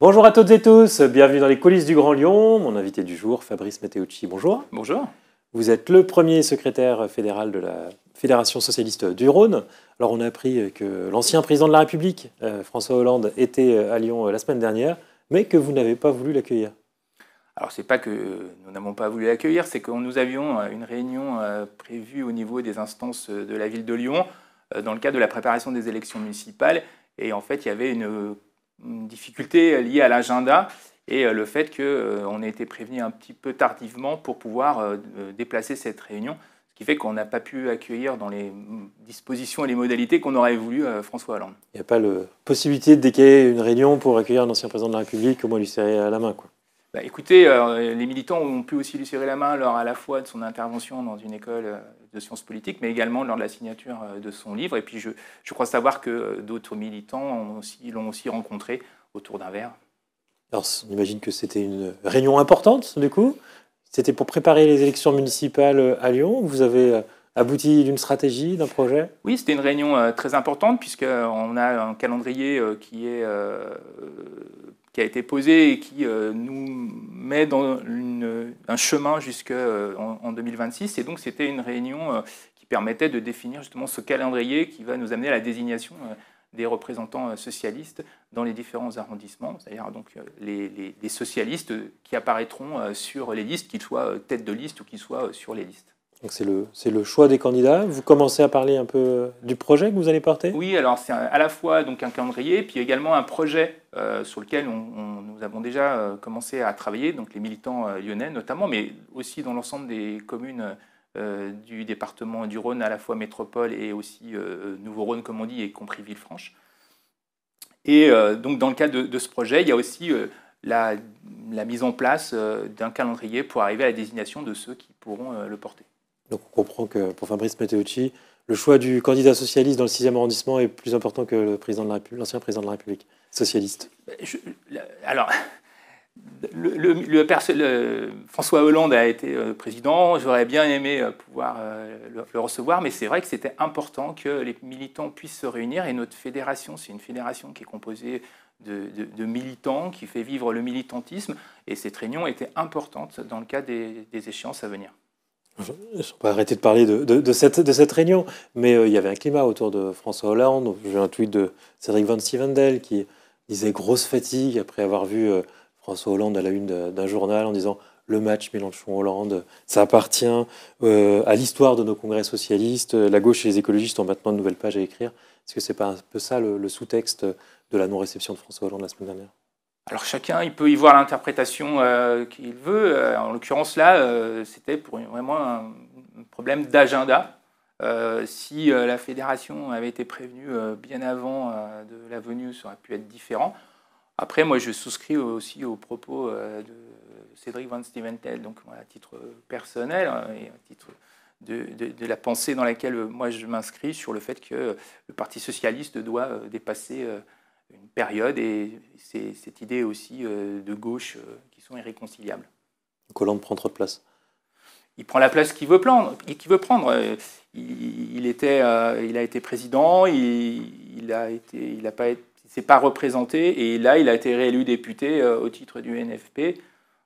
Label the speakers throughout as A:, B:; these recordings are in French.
A: Bonjour à toutes et tous, bienvenue dans les coulisses du Grand Lyon. Mon invité du jour, Fabrice Matteucci, bonjour.
B: Bonjour.
A: Vous êtes le premier secrétaire fédéral de la Fédération socialiste du Rhône. Alors on a appris que l'ancien président de la République, François Hollande, était à Lyon la semaine dernière, mais que vous n'avez pas voulu l'accueillir.
B: Alors c'est pas que nous n'avons pas voulu l'accueillir, c'est que nous avions une réunion prévue au niveau des instances de la ville de Lyon dans le cadre de la préparation des élections municipales. Et en fait, il y avait une difficulté liée à l'agenda et le fait qu'on ait été prévenu un petit peu tardivement pour pouvoir déplacer cette réunion. Ce qui fait qu'on n'a pas pu accueillir dans les dispositions et les modalités qu'on aurait voulu François Hollande.
A: Il n'y a pas la possibilité de décaler une réunion pour accueillir un ancien président de la République, au moins lui serrer à la main, quoi.
B: Bah, écoutez, les militants ont pu aussi lui serrer la main lors à la fois de son intervention dans une école de sciences politiques, mais également lors de la signature de son livre. Et puis je crois savoir que d'autres militants l'ont aussi rencontré autour d'un verre.
A: Alors on imagine que c'était une réunion importante, du coup. C'était pour préparer les élections municipales à Lyon. Vous avez abouti d'une stratégie, d'un projet?
B: Oui, c'était une réunion très importante puisqu'on a un calendrier qui a été posé et qui nous met dans un chemin jusqu'en 2026. Et donc, c'était une réunion qui permettait de définir justement ce calendrier qui va nous amener à la désignation des représentants socialistes dans les différents arrondissements, c'est-à-dire donc les socialistes qui apparaîtront sur les listes, qu'ils soient tête de liste ou qu'ils soient sur les listes.
A: Donc c'est le choix des candidats. Vous commencez à parler un peu du projet que vous allez porter?
B: Oui, alors c'est à la fois donc un calendrier, puis également un projet sur lequel nous avons déjà commencé à travailler, donc les militants lyonnais notamment, mais aussi dans l'ensemble des communes du département du Rhône, à la fois métropole et aussi Nouveau-Rhône, comme on dit, y compris Villefranche. Et donc dans le cadre de ce projet, il y a aussi la mise en place d'un calendrier pour arriver à la désignation de ceux qui pourront le porter.
A: Donc on comprend que pour Fabrice Matteucci, le choix du candidat socialiste dans le 6e arrondissement est plus important que l'ancien président de la République socialiste.
B: Alors, François Hollande a été président, j'aurais bien aimé pouvoir le recevoir, mais c'est vrai que c'était important que les militants puissent se réunir, et notre fédération, c'est une fédération qui est composée de militants, qui fait vivre le militantisme, et cette réunion était importante dans le cadre des échéances à venir.
A: Je ne vais pas arrêter de parler de cette réunion, mais il y avait un climat autour de François Hollande. J'ai un tweet de Cédric Van Stevendel qui disait grosse fatigue après avoir vu François Hollande à la une d'un journal en disant le match Mélenchon-Hollande, ça appartient à l'histoire de nos congrès socialistes. La gauche et les écologistes ont maintenant une nouvelle page à écrire. Est-ce que c'est pas un peu ça le sous-texte de la non-réception de François Hollande la semaine dernière?
B: Alors chacun, il peut y voir l'interprétation qu'il veut. En l'occurrence là, c'était vraiment un problème d'agenda. Si la fédération avait été prévenue bien avant de la venue, ça aurait pu être différent. Après, moi, je souscris aussi aux propos de Cédric Van Stevendel, donc à titre personnel et à titre de la pensée dans laquelle moi je m'inscris sur le fait que le Parti socialiste doit dépasser une période et c'est cette idée aussi de gauche qui sont irréconciliables.
A: Donc Hollande prend trop de place.
B: Il prend la place qu'il veut prendre. Il a été président, il s'est pas représenté et là il a été réélu député au titre du NFP.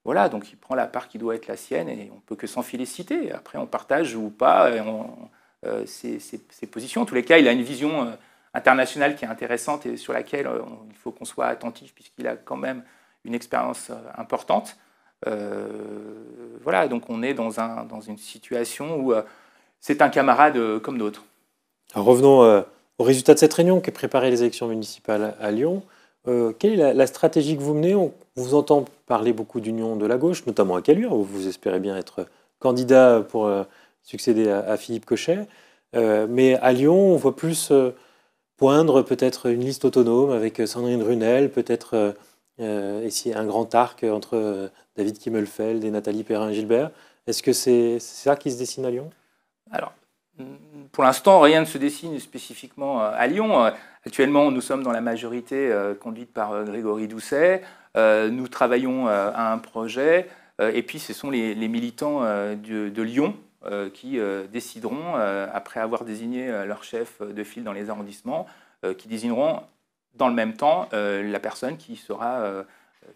B: Voilà, donc il prend la part qui doit être la sienne et on peut que s'en féliciter. Après on partage ou pas ses positions. En tous les cas, il a une vision internationale qui est intéressante et sur laquelle il faut qu'on soit attentif puisqu'il a quand même une expérience importante. Voilà, donc on est dans une situation où c'est un camarade comme d'autres.
A: Alors revenons au résultat de cette réunion qui est préparer les élections municipales à Lyon. Quelle est la stratégie que vous menez? On vous entend parler beaucoup d'union de la gauche, notamment à Caluire, où vous espérez bien être candidat pour succéder à Philippe Cochet. Mais à Lyon, on voit plus poindre peut-être une liste autonome avec Sandrine Runel, peut-être ici un grand arc entre David Kimmelfeld et Nathalie Perrin-Gilbert. Est-ce que c'est ça qui se dessine à Lyon?
B: Alors, pour l'instant, rien ne se dessine spécifiquement à Lyon. Actuellement, nous sommes dans la majorité conduite par Grégory Doucet. Nous travaillons à un projet. Et puis, ce sont les militants de Lyon qui décideront, après avoir désigné leur chef de file dans les arrondissements, qui désigneront dans le même temps la personne qui sera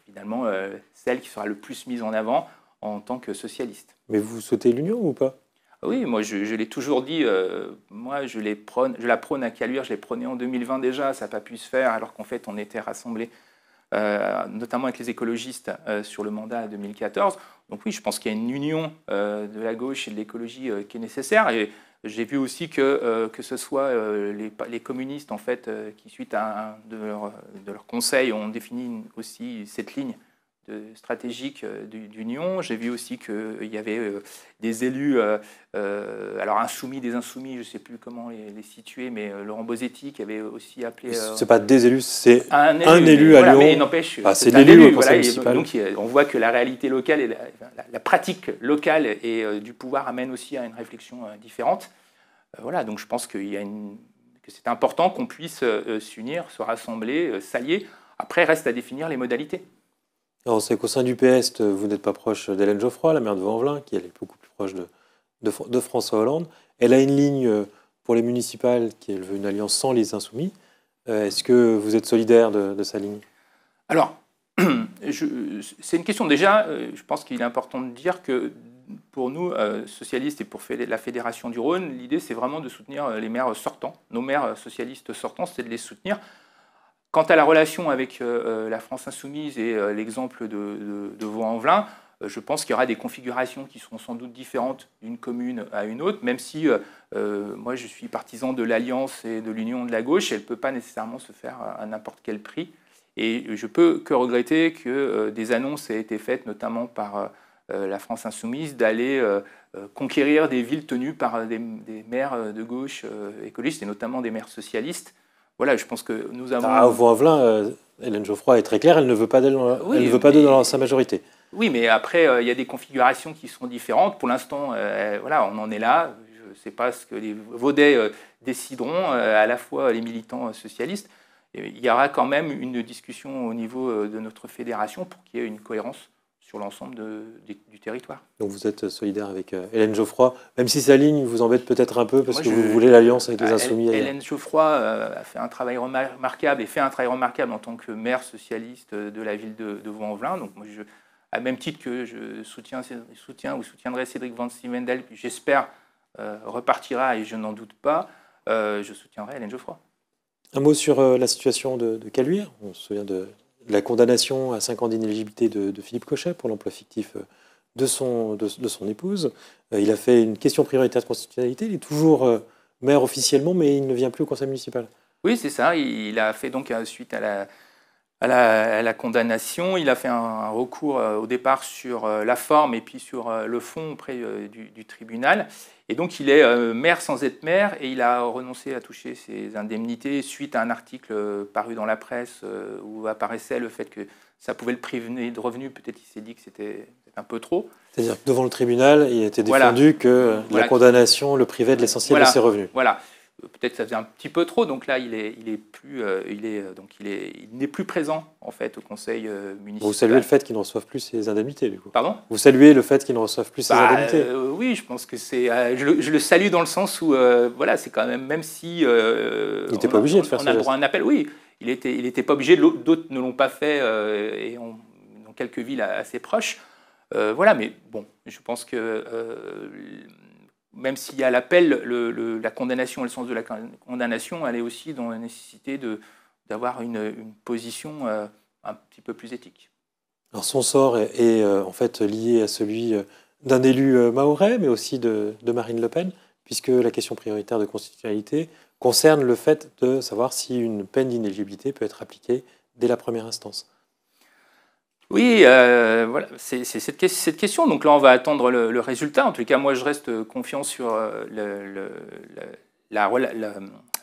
B: finalement celle qui sera le plus mise en avant en tant que socialiste.
A: Mais vous souhaitez l'union ou pas?
B: Oui, moi je l'ai toujours dit, moi je la prône à Caluire, je l'ai prônée en 2020 déjà, ça n'a pas pu se faire alors qu'en fait on était rassemblés, notamment avec les écologistes, sur le mandat 2014. Donc oui, je pense qu'il y a une union de la gauche et de l'écologie qui est nécessaire. Et j'ai vu aussi que ce soit les communistes en fait, qui suite à un de leurs conseils ont défini aussi cette ligne stratégique d'union. J'ai vu aussi qu'il y avait des élus, alors insoumis, des insoumis, je ne sais plus comment les situer, mais Laurent Bosetti qui avait aussi appelé...
A: Ce n'est pas des élus, c'est un élu à
B: voilà,
A: Lyon.
B: Mais n'empêche,
A: c'est l'élu au conseil
B: voilà,
A: municipal.
B: Donc on voit que la réalité locale et la pratique locale et du pouvoir amène aussi à une réflexion différente. Voilà, donc je pense que c'est important qu'on puisse s'unir, se rassembler, s'allier. Après, reste à définir les modalités.
A: Alors, on sait qu'au sein du PS, vous n'êtes pas proche d'Hélène Geoffroy, la maire de Vaux-en-Velin, qui elle, est beaucoup plus proche de François Hollande. Elle a une ligne pour les municipales qui veut une alliance sans les insoumis. Est-ce que vous êtes solidaire de sa ligne?
B: Alors, c'est une question déjà, je pense qu'il est important de dire que pour nous, socialistes et pour la Fédération du Rhône, l'idée c'est vraiment de soutenir les maires sortants. Nos maires socialistes sortants, c'est de les soutenir. Quant à la relation avec la France Insoumise et l'exemple de Vaux-en-Velin, je pense qu'il y aura des configurations qui seront sans doute différentes d'une commune à une autre, même si moi je suis partisan de l'alliance et de l'union de la gauche, elle ne peut pas nécessairement se faire à n'importe quel prix. Et je peux que regretter que des annonces aient été faites, notamment par la France Insoumise, d'aller conquérir des villes tenues par des maires de gauche écologistes, et notamment des maires socialistes. Voilà, je pense que nous avons...
A: À Vaux-en-Velin, Hélène Geoffroy est très claire, elle ne veut pas d'eux dans sa majorité.
B: Oui, mais après, il y a des configurations qui sont différentes. Pour l'instant, voilà, on en est là. Je ne sais pas ce que les Vaudais décideront, à la fois les militants socialistes. Et il y aura quand même une discussion au niveau de notre fédération pour qu'il y ait une cohérence sur l'ensemble du territoire.
A: Donc vous êtes solidaire avec Hélène Geoffroy, même si sa ligne vous embête peut-être un peu parce que vous voulez l'alliance avec les Insoumis.
B: Hélène Geoffroy a fait un travail remarquable et fait un travail remarquable en tant que maire socialiste de la ville de Vaux-en-Velin. Donc moi, à même titre que je soutiendrai Cédric Van Stevendel, qui j'espère repartira et je n'en doute pas, je soutiendrai Hélène Geoffroy.
A: Un mot sur la situation de Caluire. On se souvient de la condamnation à 5 ans d'inéligibilité de Philippe Cochet pour l'emploi fictif de son épouse. Il a fait une question prioritaire de constitutionnalité. Il est toujours maire officiellement, mais il ne vient plus au conseil municipal.
B: Oui, c'est ça. Il a fait donc, suite à la condamnation, il a fait un recours au départ sur la forme et puis sur le fond auprès du tribunal. Et donc il est maire sans être maire et il a renoncé à toucher ses indemnités suite à un article paru dans la presse où apparaissait le fait que ça pouvait le priver de revenus. Peut-être qu'il s'est dit que c'était un peu trop.
A: C'est-à-dire que devant le tribunal, il a été défendu que la condamnation le privait de l'essentiel de ses revenus.
B: Voilà. Peut-être que ça faisait un petit peu trop, donc là il n'est plus présent en fait au conseil municipal.
A: Vous saluez le fait qu'il ne reçoive plus ses indemnités du coup.
B: Pardon ?
A: Vous saluez le fait qu'il ne reçoive plus ses indemnités.
B: Oui, je pense que c'est. Je le salue dans le sens où voilà, c'est quand même si.
A: Il n'était pas obligé de faire ça.
B: On a le droit à un appel, oui. Il était pas obligé. D'autres ne l'ont pas fait et dans quelques villes assez proches. Voilà, mais bon, je pense que. Même s'il y a l'appel, la condamnation et le sens de la condamnation, elle est aussi dans la nécessité d'avoir une position un petit peu plus éthique.
A: Alors son sort est en fait lié à celui d'un élu mahorais, mais aussi de Marine Le Pen, puisque la question prioritaire de constitutionnalité concerne le fait de savoir si une peine d'inéligibilité peut être appliquée dès la première instance. Oui,
B: voilà, c'est cette question. Donc là, on va attendre le résultat. En tout cas, moi, je reste confiant sur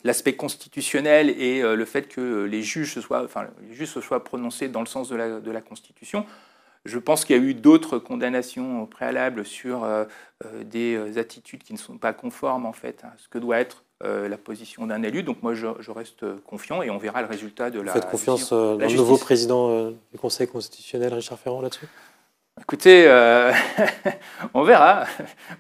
B: l'aspect constitutionnel et le fait que les juges se soient prononcés dans le sens de la Constitution. Je pense qu'il y a eu d'autres condamnations au préalable sur des attitudes qui ne sont pas conformes en fait à ce que doit être la position d'un élu. Donc moi, je reste confiant et on verra le résultat de la
A: Vous faites confiance dans le nouveau président du Conseil constitutionnel, Richard Ferrand, là-dessus ?
B: Écoutez, on verra. En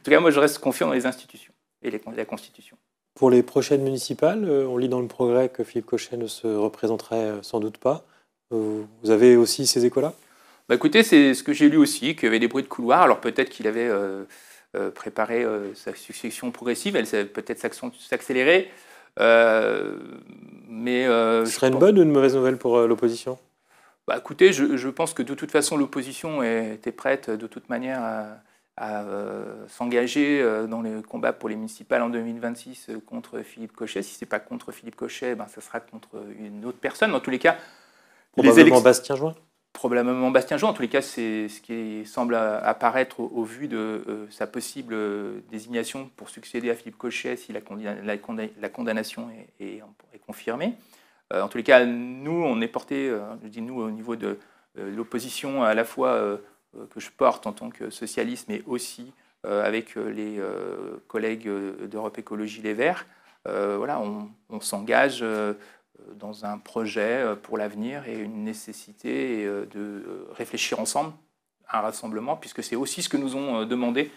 B: tout cas, moi, je reste confiant dans les institutions et la Constitution.
A: Pour les prochaines municipales, on lit dans le Progrès que Philippe Cochet ne se représenterait sans doute pas. Vous avez aussi ces échos-là?
B: Bah, écoutez, c'est ce que j'ai lu aussi, qu'il y avait des bruits de couloir. Alors peut-être qu'il avait préparé sa succession progressive, elle peut-être s'accélérer.
A: Ce serait une bonne ou une mauvaise nouvelle pour l'opposition?
B: Bah, écoutez, je pense que de toute façon, l'opposition était prête de toute manière à s'engager dans le combat pour les municipales en 2026 contre Philippe Cochet. Si ce n'est pas contre Philippe Cochet, ben, ça sera contre une autre personne. Dans tous les cas,
A: probablement Bastien Join.
B: Probablement Bastien Join. En tous les cas, c'est ce qui semble apparaître au vu de sa possible désignation pour succéder à Philippe Cochet si la condamnation est confirmée. En tous les cas, nous, on est porté, je dis nous, au niveau de l'opposition à la fois que je porte en tant que socialiste, mais aussi avec les collègues d'Europe Écologie Les Verts. Voilà, on s'engage dans un projet pour l'avenir et une nécessité de réfléchir ensemble à un rassemblement, puisque c'est aussi ce que nous ont demandé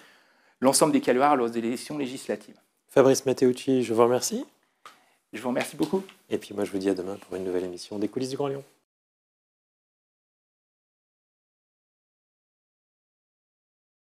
B: l'ensemble des Caluards lors des élections législatives.
A: Fabrice Matteucci, je vous remercie.
B: Je vous remercie beaucoup.
A: Et puis moi, je vous dis à demain pour une nouvelle émission des Coulisses du Grand Lyon.